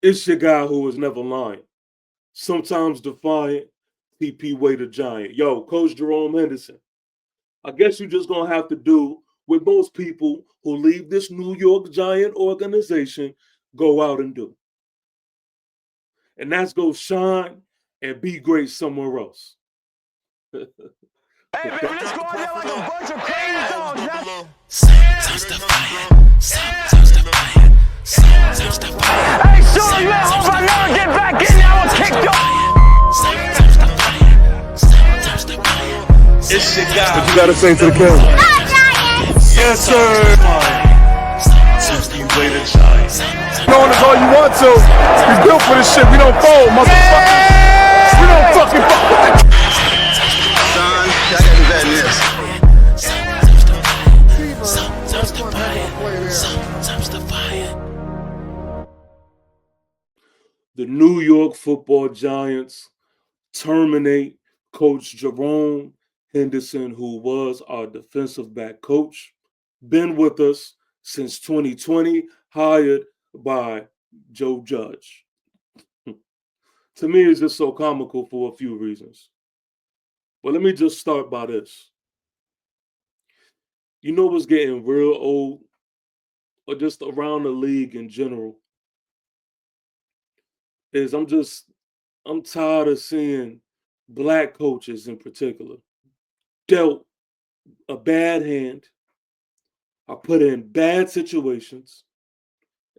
It's your guy who is never lying. Sometimes defiant, TP Way the Giant. Yo, Coach Jerome Henderson. I guess you're just gonna have to do what most people who leave this New York Giant organization go out and do. And that's go shine and be great somewhere else. Hey, baby, let's go out there like a bunch of crazy dogs. Sometimes the fire, sometimes the fire, sometimes the fire. Hey, sure, you at home, I never get back in there, I will kick your Sometimes the fire, sometimes the fire. It's your guy. What you gotta say to the camera? Yes, sir. Sometimes the Way the giant. Going as all you want to. We built for this shit. We don't fold, motherfucker. We don't fucking fuck with it. Son, I gotta do that next. sometimes the fire, sometimes the fire. The New York Football Giants terminate Coach Jerome Henderson, who was our defensive back coach. Been with us since 2020, hired by Joe Judge. To me, it's just so comical for a few reasons. But let me just start by this. You know what's getting real old, or just around the league in general, is I'm tired of seeing black coaches in particular dealt a bad hand, are put in bad situations,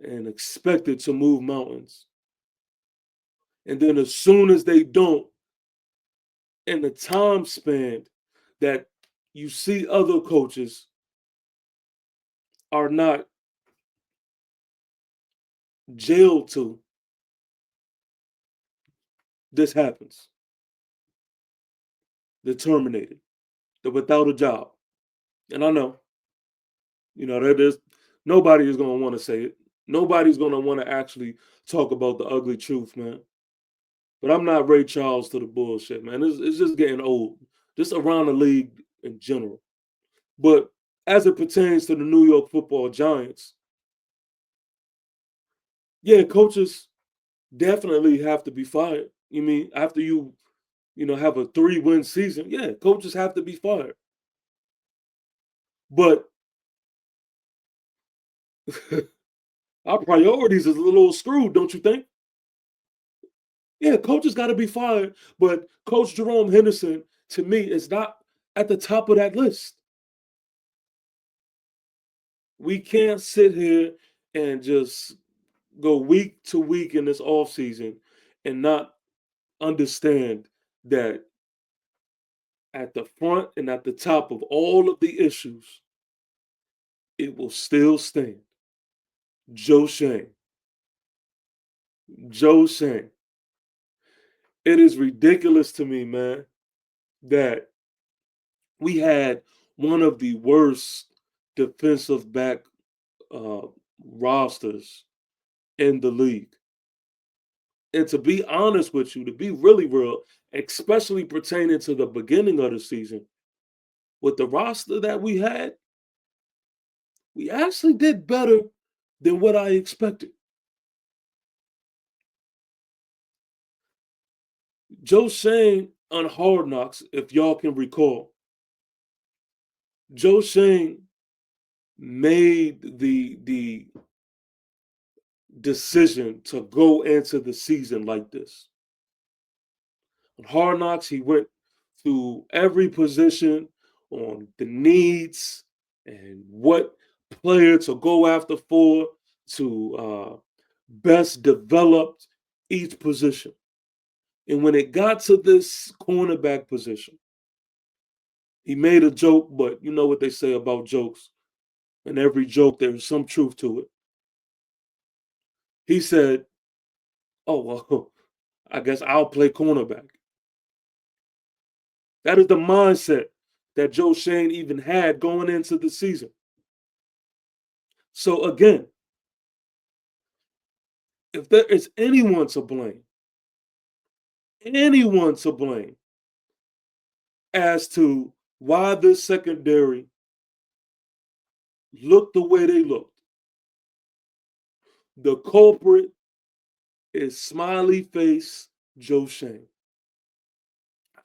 and expected to move mountains. And then as soon as they don't, in the time span that you see other coaches are not jailed to, this happens. They're terminated. They're without a job. And I know, there's nobody is going to want to say it. Nobody's going to want to actually talk about the ugly truth, man. But I'm not Ray Charles to the bullshit, man. It's just getting old, just around the league in general. But as it pertains to the New York Football Giants, yeah, coaches definitely have to be fired. You mean after you have a 3-win season? Yeah, coaches have to be fired. But our priorities is a little screwed, don't you think? Yeah, coaches got to be fired, but Coach Jerome Henderson, to me, is not at the top of that list. We can't sit here and just go week to week in this offseason and not understand that at the front and at the top of all of the issues, it will still stand. Joe Shane. Joe Shane. It is ridiculous to me, man, that we had one of the worst defensive back uh, rosters in the league. And to be honest with you, to be really real, especially pertaining to the beginning of the season, with the roster that we actually did better than what I expected. Joe Shane on Hard Knocks, if y'all can recall, Joe Shane made the decision to go into the season like this. On Hard Knocks, he went through every position on the needs and what player to go after for to best develop each position. And when it got to this cornerback position, he made a joke, but you know what they say about jokes. In every joke, there's some truth to it. He said, "Oh, well, I guess I'll play cornerback." That is the mindset that Joe Shane even had going into the season. So again, if there is anyone to blame as to why this secondary looked the way they looked, the culprit is smiley face Joe Shane.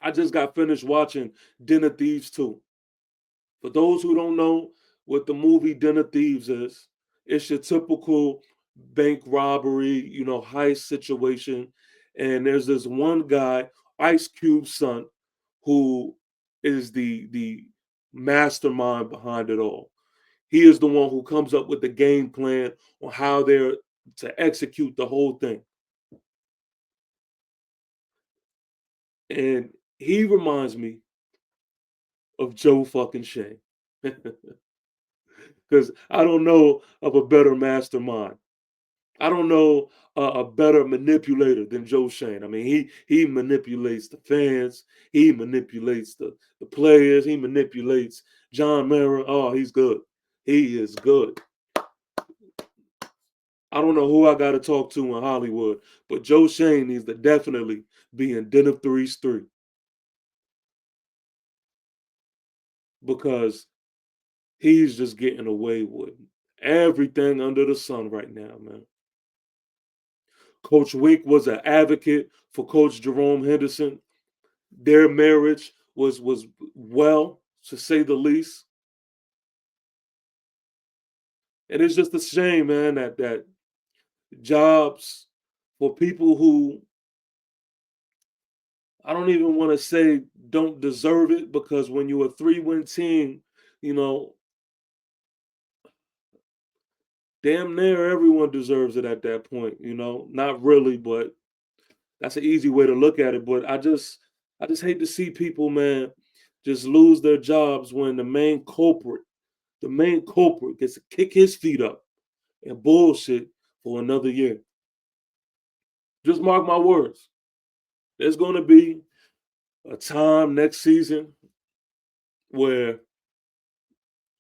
I just got finished watching Den of Thieves 2. For those who don't know what the movie Den of Thieves is, it's your typical bank robbery, heist situation. And there's this one guy, Ice Cube's son, who is the mastermind behind it all. He is the one who comes up with the game plan on how they're to execute the whole thing. And he reminds me of Joe fucking Shane. Because I don't know of a better mastermind. I don't know a better manipulator than Joe Shane. I mean, he manipulates the fans. He manipulates the players. He manipulates John Mara. Oh, he's good. He is good. I don't know who I got to talk to in Hollywood, but Joe Shane needs to definitely be in Den of Thieves 3. Because he's just getting away with everything under the sun right now, man. Coach Wink was an advocate for Coach Jerome Henderson. Their marriage was well, to say the least. And it's just a shame, man, that jobs for people who I don't even want to say don't deserve it, because when you're a 3-win team, damn near everyone deserves it at that point, Not really, but that's an easy way to look at it. But I just hate to see people, man, just lose their jobs when the main culprit gets to kick his feet up and bullshit for another year. Just mark my words. There's going to be a time next season where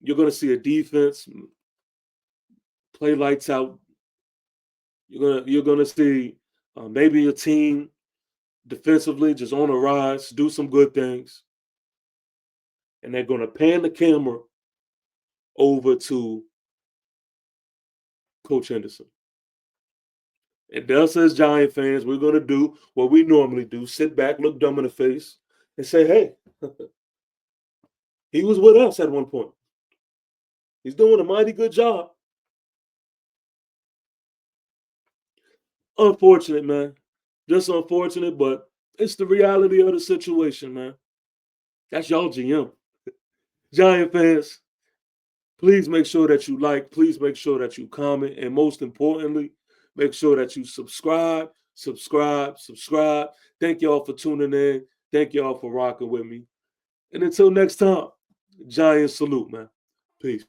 you're going to see a defense play lights out. You're gonna see maybe a team defensively just on a rise, do some good things, and they're gonna pan the camera over to Coach Henderson. And us as Giant fans, we're gonna do what we normally do: sit back, look dumb in the face, and say, "Hey, he was with us at one point. He's doing a mighty good job." Unfortunate, man. Just unfortunate, but it's the reality of the situation, man. That's y'all GM. Giant fans, please make sure that you like, please make sure that you comment, and most importantly, make sure that you subscribe. Thank y'all for tuning in. Thank y'all for rocking with me. And until next time, Giant salute, man. Peace.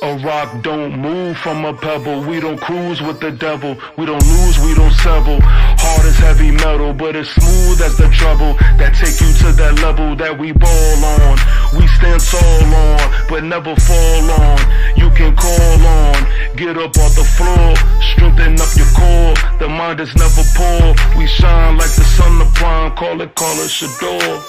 A rock don't move from a pebble. We don't cruise with the devil. We don't lose, we don't settle. Hard as heavy metal, but it's smooth as the treble. That take you to that level that we ball on. We stand tall on, but never fall on. You can call on, get up off the floor, strengthen up your core. The mind is never poor. We shine like the sun of prime. Call it Shador.